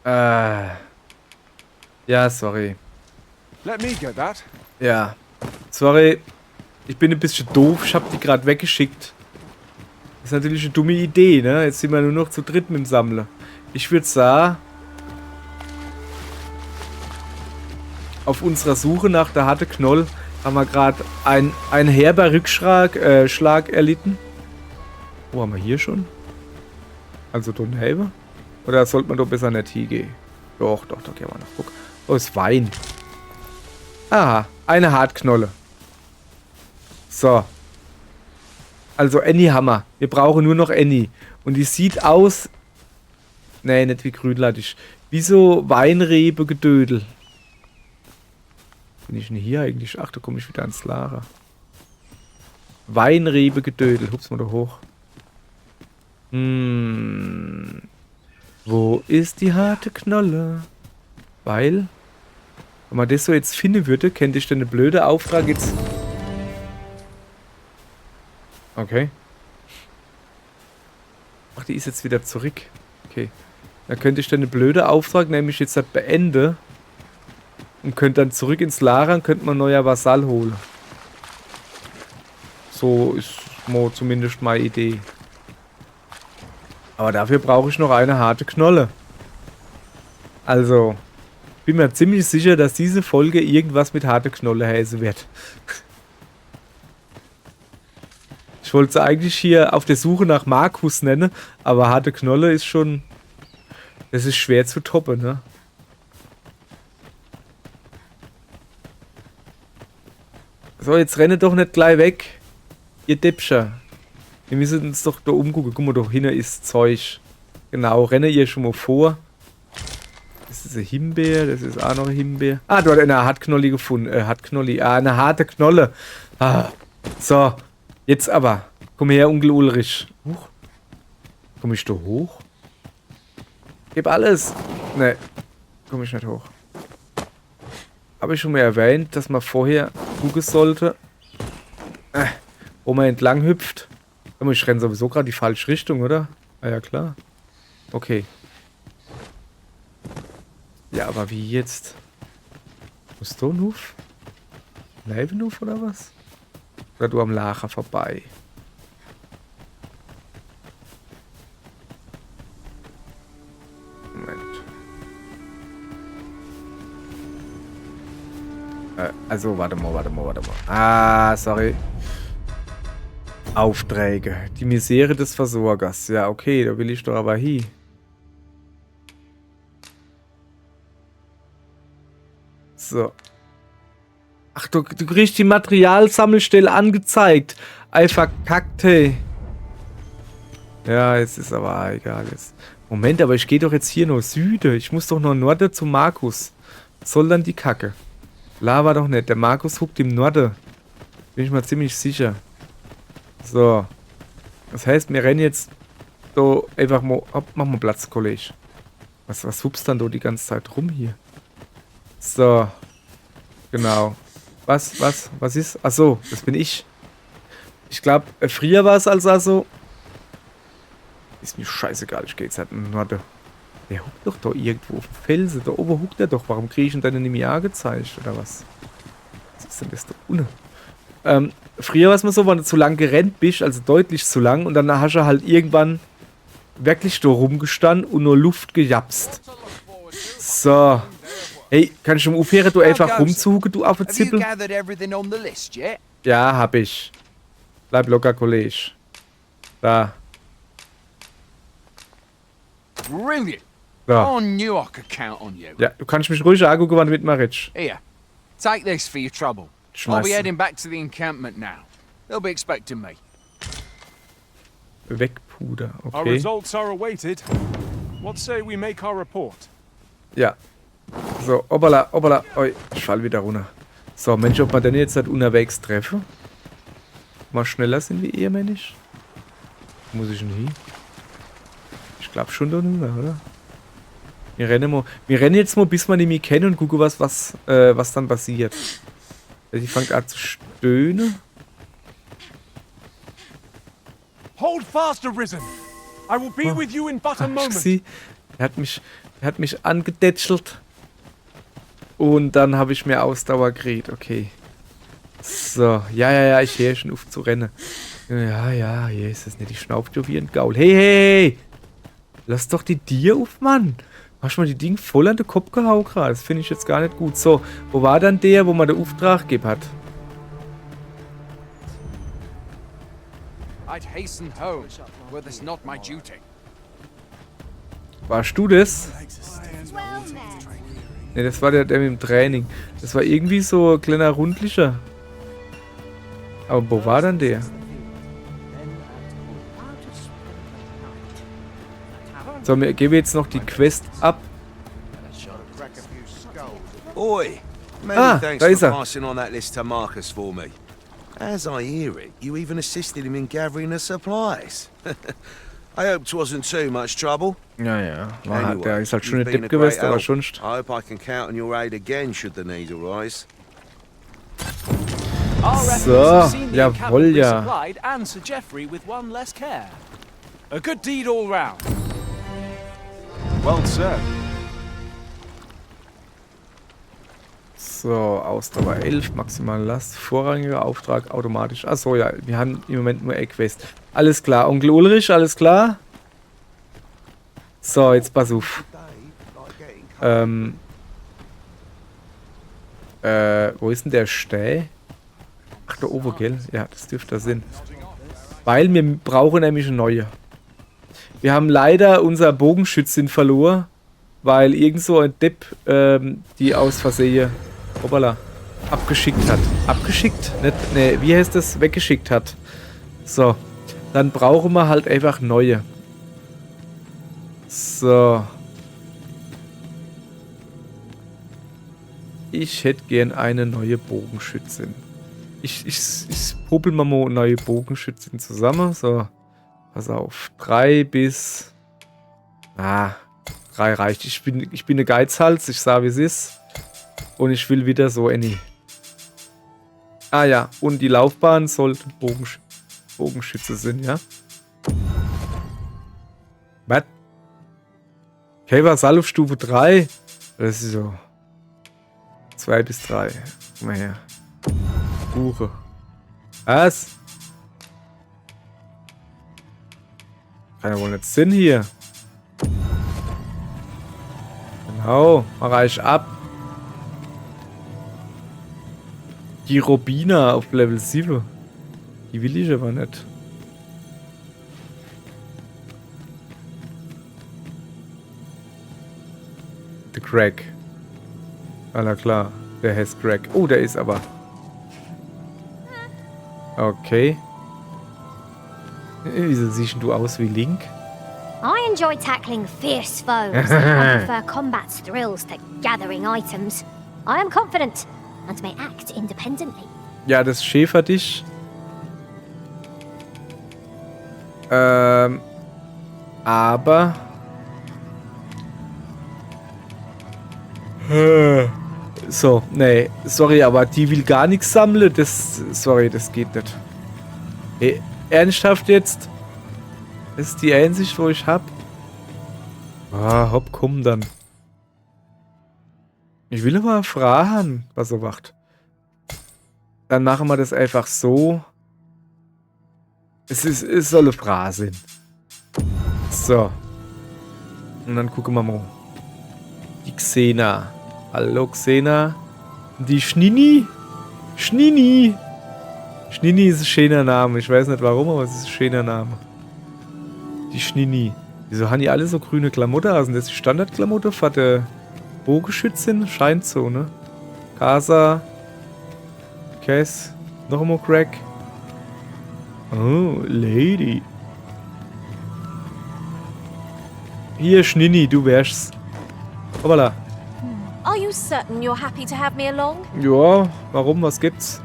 Ja, sorry. Let me get that. Ja. Sorry. Ich bin ein bisschen doof. Ich hab die gerade weggeschickt. Das ist natürlich eine dumme Idee, ne? Jetzt sind wir nur noch zu dritt mit dem Sammler. Ich würde sagen, auf unserer Suche nach der harte Knoll haben wir gerade ein herber Rückschlag erlitten. Wo haben wir hier schon? Also Dunhaven? Oder sollte man doch besser nicht hingehen? Doch, gehen wir noch. Guck. Oh, ist Wein. Aha, eine Hartknolle. So. Also Annie haben wir. Wir brauchen nur noch Annie. Und die sieht aus... Nee, nicht wie Grünlattisch. Wie so Weinrebe-Gedödel. Bin ich denn hier eigentlich? Ach, da komme ich wieder ans Lager. Weinrebe-Gedödel. Hups mal da hoch. Wo ist die harte Knolle? Weil... Wenn man das so jetzt finden würde, könnte ich dann eine blöde Auftrag jetzt... Okay. Ach, die ist jetzt wieder zurück. Okay. Da könnte ich dann eine blöde Auftrag, nämlich jetzt halt beende. Und könnte dann zurück ins Lager und könnte man neuer Vasall holen. So ist mal zumindest meine Idee. Aber dafür brauche ich noch eine harte Knolle. Also... bin mir ziemlich sicher, dass diese Folge irgendwas mit harte Knolle heißen wird. Ich wollte es eigentlich hier auf der Suche nach Markus nennen, aber harte Knolle ist schon... Das ist schwer zu toppen, ne? So, jetzt renne doch nicht gleich weg. Ihr Deppscher. Wir müssen uns doch da umgucken. Guck mal, da hinten ist Zeug. Genau, renne ihr schon mal vor. Das ist ein Himbeer, das ist auch noch ein Himbeer. Ah, du hast eine Hartknolli gefunden. Eine harte Knolle. Ah. So, jetzt aber. Komm her, Onkel Ulrich. Huch. Komm ich da hoch? Gib alles. Ne, komm ich nicht hoch. Habe ich schon mal erwähnt, dass man vorher gucken sollte, wo man entlang hüpft. Ich renne sowieso gerade die falsche Richtung, oder? Ah ja, klar. Okay. Ja, aber wie jetzt? Musst du Nuf? Leibenuf oder was? Oder du am Lager vorbei? Moment. Also, warte mal. Ah, sorry. Aufträge. Die Misere des Versorgers. Ja, okay, da will ich doch aber hin. So. Ach, du kriegst die Materialsammelstelle angezeigt. Ei, verkackt, hey. Ja, jetzt ist aber egal jetzt. Moment, aber ich gehe doch jetzt hier nur Süden. Ich muss doch noch Norden zu Markus. Was soll dann die Kacke? Lava doch nicht. Der Markus huckt im Norden. Bin ich mal ziemlich sicher. So. Das heißt, wir rennen jetzt so einfach mal... Hopp, mach mal Platz, Kollege. Was hupst dann da die ganze Zeit rum hier? So. Genau. Was ist? Achso, das bin ich. Ich glaube, früher war es also... Ist mir scheißegal, ich gehe jetzt halt in den Norden. Der huckt doch da irgendwo auf dem Felsen. Da oben huckt er doch. Warum kriege ich ihn dann nicht mehr angezeigt, oder was? Was ist denn das da unten? Früher war es mal so, wenn du zu lang gerannt bist, also deutlich zu lang, und dann hast du halt irgendwann wirklich da rumgestanden und nur Luft gejapst. So. Hey, kannst du mal aufhören, du einfach rumzuhucken, du Affenzippel? Ja, hab ich. Bleib locker, Kollege. Da. Brilliant. So. I knew I could count on you. Ja, du kannst mich ruhig angucken, wann du mit mir redest. Here, take this for your trouble. I'll be heading back to the encampment now. They'll be expecting me. Wegpuder, okay. Our results are awaited. What say we make our report? Ja. So, obala. Oi, ich fall wieder runter. So, Mensch, ob wir denn jetzt halt unterwegs treffen? Mal schneller sind wie ihr, Mensch. Muss ich denn hin? Ich glaube schon da runter, oder? Wir rennen jetzt mal, bis wir die mich kennen und gucken, was dann passiert. Die fängt an zu stöhnen. Hold fast, Arisen. I will be with you in but a moment. Er hat mich angedätschelt. Und dann habe ich mir Ausdauer gekriegt. Okay. So. Ja, ich höre schon auf zu rennen. Ja, hier ist es nicht. Die schnauft ja wie ein Gaul. Hey! Lass doch die Tier auf, Mann. Hast du mal die Ding voll an den Kopf gehauen gerade? Das finde ich jetzt gar nicht gut. So, wo war dann der, wo man den Auftrag gegeben hat? I'd hasten home, were this not my duty. Warst du das? Well met. Ne, das war der mit dem Training. Das war irgendwie so ein kleiner rundlicher. Aber wo war dann der? So, wir geben jetzt noch die Quest ab. Oi! Many Ah, thanks da ist for er. passing on that list to Marcus for me. As I hear it, you even assisted him in gathering the supplies. I hope 'twasn't too much trouble. Ja. Anyway, Der ist halt schon you've ein been Depp a great gewesen, aber help. sonst. I hope I can count on your aid again should the need arise. Our So, efforts have seen the jawohl, encampment ja. resupplied and Sir Geoffrey with one less care. A good deed all round. Well served. So, Ausdauer 11, maximale Last, vorrangiger Auftrag, automatisch. Achso, ja, wir haben im Moment nur Equest. Alles klar, Onkel Ulrich, alles klar? So, jetzt pass auf. Wo ist denn der Stäh? Ach, da oben, gell? Ja, das dürfte da sein. Weil wir brauchen nämlich eine neue. Wir haben leider unser Bogenschützin verloren, weil irgend so ein Depp die aus Versehen hoppala, abgeschickt hat. Abgeschickt? Nicht, ne, wie heißt das? Weggeschickt hat. So. Dann brauchen wir halt einfach neue. So. Ich hätte gern eine neue Bogenschützin. Ich popel mal eine neue Bogenschützin zusammen. So. Pass auf. 3 bis... 3 reicht. Ich bin eine Geizhals. Ich sah, wie es ist. Und ich will wieder so Annie. Ah ja. Und die Laufbahn sollte Bogenschütze sind, ja? Was? Käfer auf Stufe 3? Das ist so. 2 bis 3. Guck mal her. Buche. Was? Kann ja wohl nicht Sinn hier. Genau. Mach ich ab. Die Robina auf Level 7. Die will ich aber nicht. Der Crack. Na klar. Der heißt Crack. Oh, der ist aber. Okay. Wieso siehst du aus wie Link? I enjoy tackling fierce foes and prefer combat's thrills to gathering items. I am confident and may act independently. Ja, das Schäferdisch. Aber. So, nee, sorry, aber die will gar nichts sammeln. Sorry, das geht nicht. Hey, ernsthaft jetzt? Das ist die Einsicht, wo ich hab. Ah, hopp, komm dann. Ich will aber fragen, was er macht. Dann machen wir das einfach so. Es soll eine Frage sein. So. Und dann gucken wir mal. Die Xena. Hallo Xena. Die Schnini. Schnini. Schnini ist ein schöner Name. Ich weiß nicht warum, aber es ist ein schöner Name. Die Schnini. Wieso haben die alle so grüne Klamotten? Also das ist die Standardklamotte für die Bogenschützin? Scheint so, ne? Casa. Cass. Noch einmal Crack. Oh, Lady. Hier, Schnini, du wärst. Hoppala. Are you certain you're happy to have me along? Ja, warum? Was gibt's?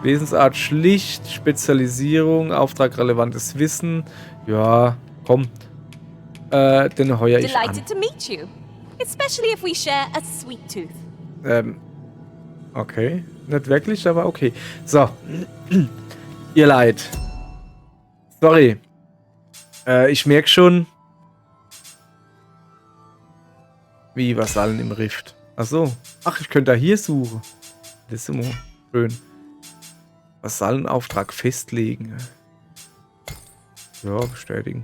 Wesensart schlicht, Spezialisierung, Auftrag relevantes Wissen. Ja, komm. Den heuer ich an. Delighted to meet you. Especially if we share a sweet tooth. Okay. Nicht wirklich, aber okay. So. Ihr Leid. Sorry. Ich merke schon. Wie Vasallen im Rift. Achso. Ach, ich könnte da hier suchen. Das ist immer schön. Vasallenauftrag festlegen. Ja, bestätigen.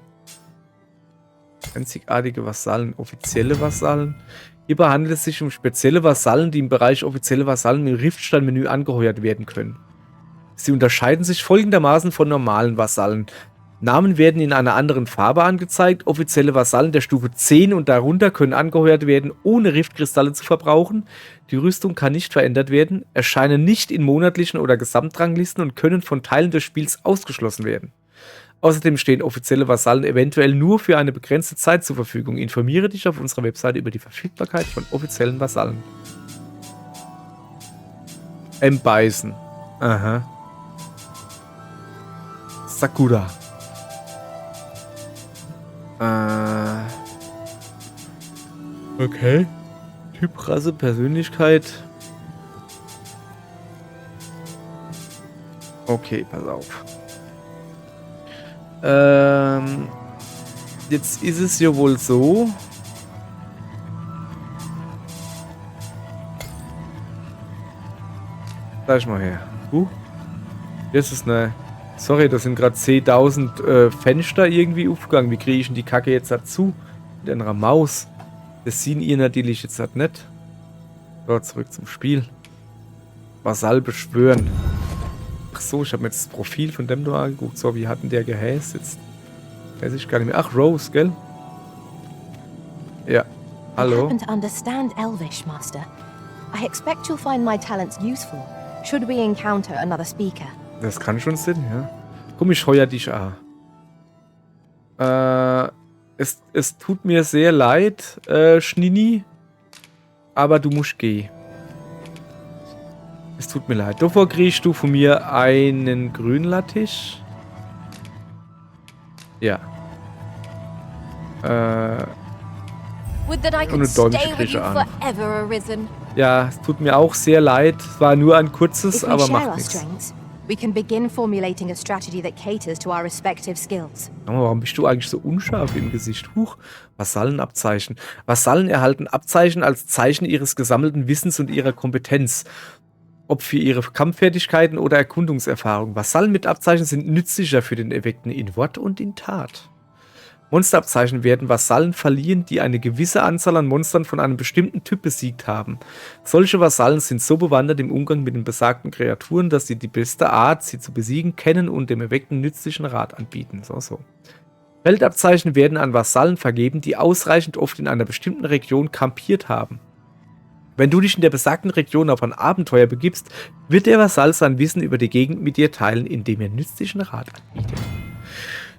Einzigartige Vasallen, offizielle Vasallen. Hierbei handelt es sich um spezielle Vasallen, die im Bereich offizielle Vasallen im Riftsteinmenü angeheuert werden können. Sie unterscheiden sich folgendermaßen von normalen Vasallen. Namen werden in einer anderen Farbe angezeigt. Offizielle Vasallen der Stufe 10 und darunter können angeheuert werden, ohne Riftkristalle zu verbrauchen. Die Rüstung kann nicht verändert werden, erscheinen nicht in monatlichen oder Gesamtranglisten und können von Teilen des Spiels ausgeschlossen werden. Außerdem stehen offizielle Vasallen eventuell nur für eine begrenzte Zeit zur Verfügung. Informiere dich auf unserer Webseite über die Verfügbarkeit von offiziellen Vasallen. Beißen. Aha. Sakura. Okay. Typ, Rasse, Persönlichkeit. Okay, pass auf. Jetzt ist es ja wohl so. Sag ich mal her. Jetzt ist eine. Sorry, das sind gerade 10.000 Fenster irgendwie aufgegangen. Wie kriege ich denn die Kacke jetzt dazu? Mit einer Maus. Das sehen ihr natürlich jetzt halt nicht. So, zurück zum Spiel. Vasall beschwören. Ach so, ich habe mir jetzt das Profil von dem da angeguckt. So, wie hat denn der gehäst jetzt? Weiß ich gar nicht mehr. Ach, Rose, gell? Ja. Hallo. I happen to understand Elvish, Master. I expect you'll find my talents useful, should we encounter another speaker. Das kann schon Sinn, ja. Komm, ich heuer dich an. Es tut mir sehr leid, Schnini. Aber du musst gehen. Es tut mir leid. Davor kriegst du von mir einen Grünlattich. Ja. Would that I Und eine could Däumchen stay with krieg ich you an. forever, Arisen. Ja, es tut mir auch sehr leid. Es war nur ein kurzes, If we aber share macht our nichts. strengths, we can begin formulating a strategy that caters to our respective skills. Warum bist du eigentlich so unscharf im Gesicht? Huch, Vasallenabzeichen. Vasallen erhalten Abzeichen als Zeichen ihres gesammelten Wissens und ihrer Kompetenz. Ob für ihre Kampffertigkeiten oder Erkundungserfahrung. Vasallen mit Abzeichen sind nützlicher für den Erweckten in Wort und in Tat. Monsterabzeichen werden Vasallen verliehen, die eine gewisse Anzahl an Monstern von einem bestimmten Typ besiegt haben. Solche Vasallen sind so bewandert im Umgang mit den besagten Kreaturen, dass sie die beste Art, sie zu besiegen, kennen und dem Erweckten nützlichen Rat anbieten. So. Feldabzeichen werden an Vasallen vergeben, die ausreichend oft in einer bestimmten Region kampiert haben. Wenn du dich in der besagten Region auf ein Abenteuer begibst, wird der Vasall sein Wissen über die Gegend mit dir teilen, indem er nützlichen Rat anbietet.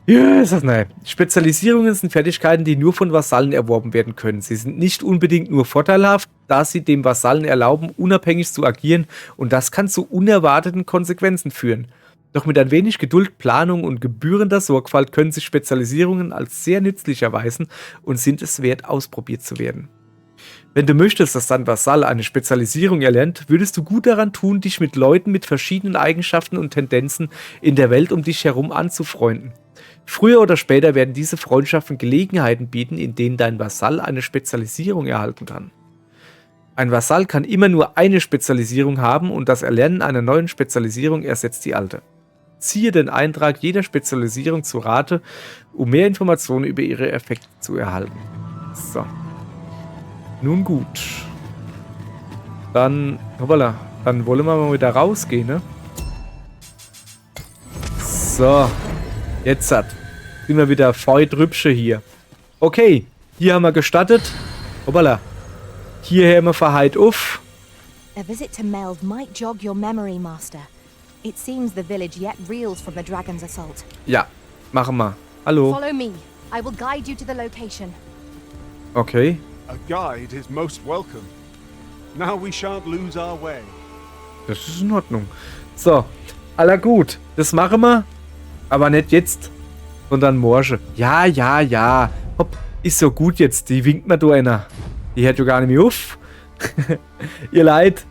Ja, ist das nein. Spezialisierungen sind Fertigkeiten, die nur von Vasallen erworben werden können. Sie sind nicht unbedingt nur vorteilhaft, da sie dem Vasallen erlauben, unabhängig zu agieren, und das kann zu unerwarteten Konsequenzen führen. Doch mit ein wenig Geduld, Planung und gebührender Sorgfalt können sich Spezialisierungen als sehr nützlich erweisen und sind es wert, ausprobiert zu werden. Wenn du möchtest, dass dein Vasall eine Spezialisierung erlernt, würdest du gut daran tun, dich mit Leuten mit verschiedenen Eigenschaften und Tendenzen in der Welt um dich herum anzufreunden. Früher oder später werden diese Freundschaften Gelegenheiten bieten, in denen dein Vasall eine Spezialisierung erhalten kann. Ein Vasall kann immer nur eine Spezialisierung haben und das Erlernen einer neuen Spezialisierung ersetzt die alte. Ziehe den Eintrag jeder Spezialisierung zu Rate, um mehr Informationen über ihre Effekte zu erhalten. So. Nun gut. Dann, hoppala, dann wollen wir mal wieder rausgehen, ne? So. Jetzt sind wir wieder feudrübsche hier. Okay, hier haben wir gestattet. Hoppala. Hier haben wir verheilt auf. A visit to Meld might jog your memory, Master. It seems the village yet reels from the dragon's assault. Ja, machen wir. Hallo. Follow me. I will guide you to the location. Okay. A guide is most welcome. Now we shan't lose our way. Das ist in Ordnung. So, aller gut. Das machen wir. Aber nicht jetzt, sondern morgen. Ja. Hopp, ist so gut jetzt. Die winkt mir da einer. Die hört ja gar nicht mehr auf. Ihr Leid.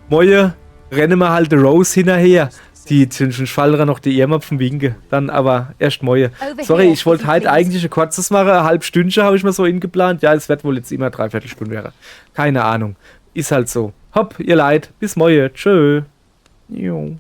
Moje, rennen wir halt Rose hinterher. Die fallen noch die Ehrmapfen winke. Dann aber erst Moje. Sorry, ich wollte halt eigentlich ein kurzes machen. Eine halbe Stündchen habe ich mir so ingeplant. Ja, es wird wohl jetzt immer 3/4 Stunde wäre. Keine Ahnung. Ist halt so. Hopp, ihr Leid. Bis Moje. Tschö. Jo.